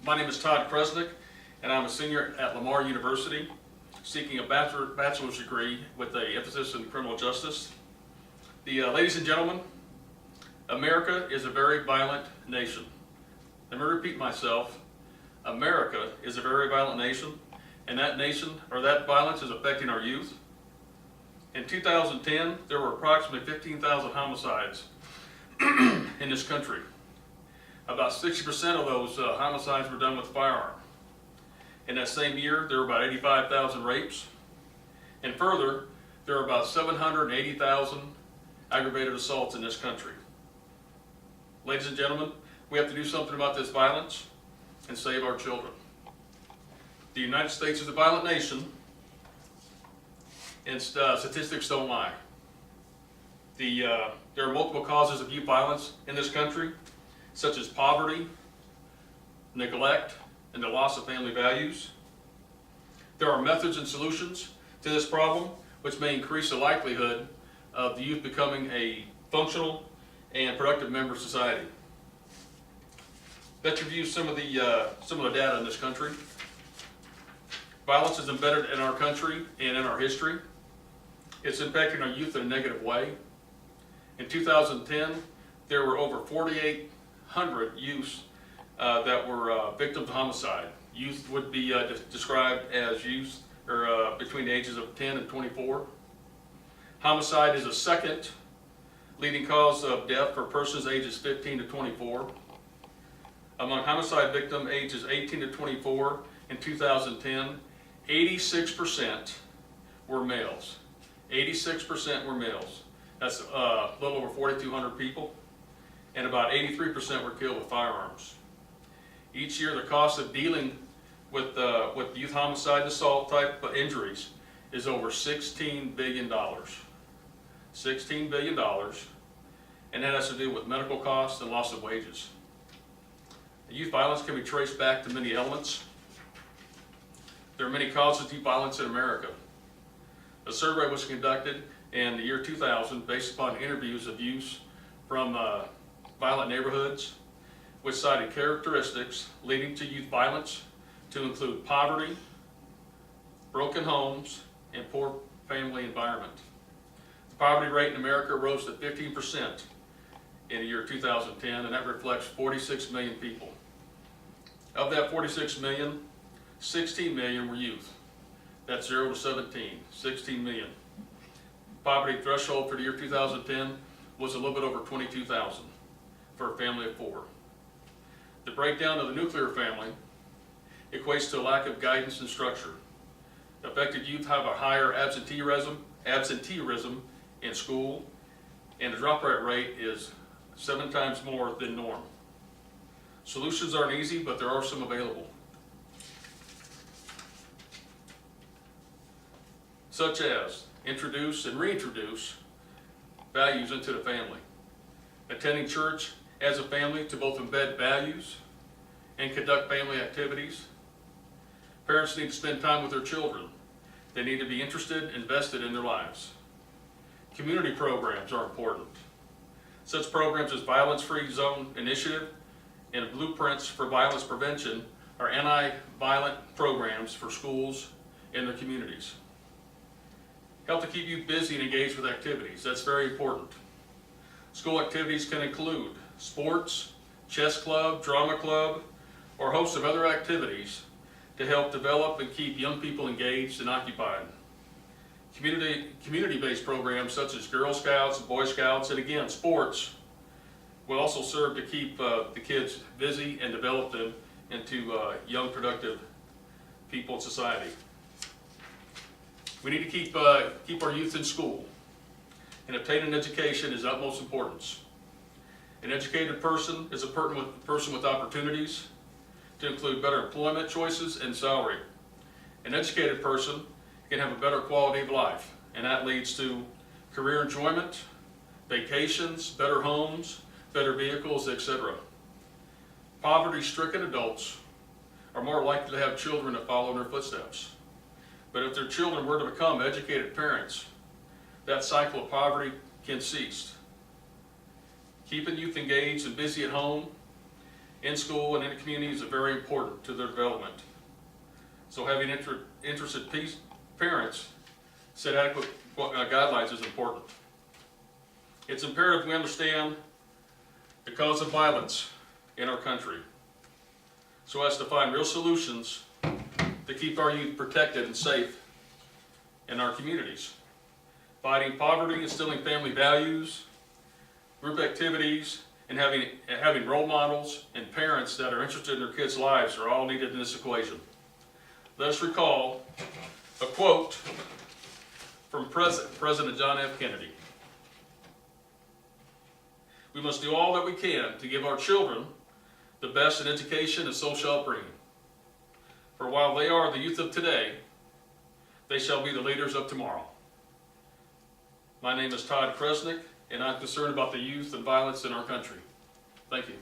My name is Todd Kresnick, and I'm a senior at Lamar University, seeking a bachelor's degree with an emphasis in criminal justice. Ladies and gentlemen, America is a very violent nation. Let me repeat myself. America is a very violent nation, and that violence is affecting our youth. In 2010, there were approximately 15,000 homicides in this country. About 60% of those homicides were done with a firearm. In that same year, there were about 85,000 rapes. And further, there are about 780,000 aggravated assaults in this country. Ladies and gentlemen, we have to do something about this violence and save our children. The United States is a violent nation, and statistics don't lie. There are multiple causes of youth violence in this country, such as poverty, neglect, and the loss of family values. There are methods and solutions to this problem which may increase the likelihood of the youth becoming a functional and productive member of society. Let's review some of the data in this country. Violence is embedded in our country and in our history. It's impacting our youth in a negative way. In 2010, there were over 4,800 youths that were victims of homicide. Youth would be described as youth between the ages of 10 and 24. Homicide is the second leading cause of death for persons ages 15 to 24. Among homicide victims ages 18 to 24 in 2010, 86% were males. 86% were males. That's a little over 4,200 people, and about 83% were killed with firearms. Each year, the cost of dealing with youth homicide and assault type injuries is over $16 billion. $16 billion, and that has to do with medical costs and loss of wages. Youth violence can be traced back to many elements. There are many causes of youth violence in America. A survey was conducted in the year 2000 based upon interviews of youths from violent neighborhoods, which cited characteristics leading to youth violence to include poverty, broken homes, and poor family environment. The poverty rate in America rose to 15% in the year 2010, and that reflects 46 million people. Of that 46 million, 16 million were youth. That's 0 to 17, 16 million. Poverty threshold for the year 2010 was a little bit over 22,000 for a family of 4. The breakdown of the nuclear family equates to a lack of guidance and structure. Affected youth have a higher absenteeism in school, and the dropout rate is 7 times more than norm. Solutions aren't easy, but there are some available, such as introduce and reintroduce values into the family. Attending church as a family to both embed values and conduct family activities. Parents need to spend time with their children. They need to be interested, invested in their lives. Community programs are important. Such programs as Violence-Free Zone Initiative and Blueprints for Violence Prevention are anti-violent programs for schools and their communities. Help to keep you busy and engaged with activities. That's very important. School activities can include sports, chess club, drama club, or a host of other activities to help develop and keep young people engaged and occupied. Community-based programs such as Girl Scouts and Boy Scouts, and again, sports, will also serve to keep the kids busy and develop them into young, productive people in society. We need to keep our youth in school, and obtaining an education is of utmost importance. An educated person is a person with opportunities to include better employment choices and salary. An educated person can have a better quality of life, and that leads to career enjoyment, vacations, better homes, better vehicles, etc. Poverty-stricken adults are more likely to have children that follow in their footsteps. But if their children were to become educated parents, that cycle of poverty can cease. Keeping youth engaged and busy at home in school and in the community is very important to their development. So having interested parents set adequate guidelines is important. It's imperative we understand the cause of violence in our country so as to find real solutions to keep our youth protected and safe in our communities. Fighting poverty, instilling family values, group activities, and having role models and parents that are interested in their kids' lives are all needed in this equation. Let us recall a quote from President John F. Kennedy. We must do all that we can to give our children the best in education and social upbringing. For while they are the youth of today, they shall be the leaders of tomorrow. My name is Todd Kresnick, and I'm concerned about the youth and violence in our country. Thank you.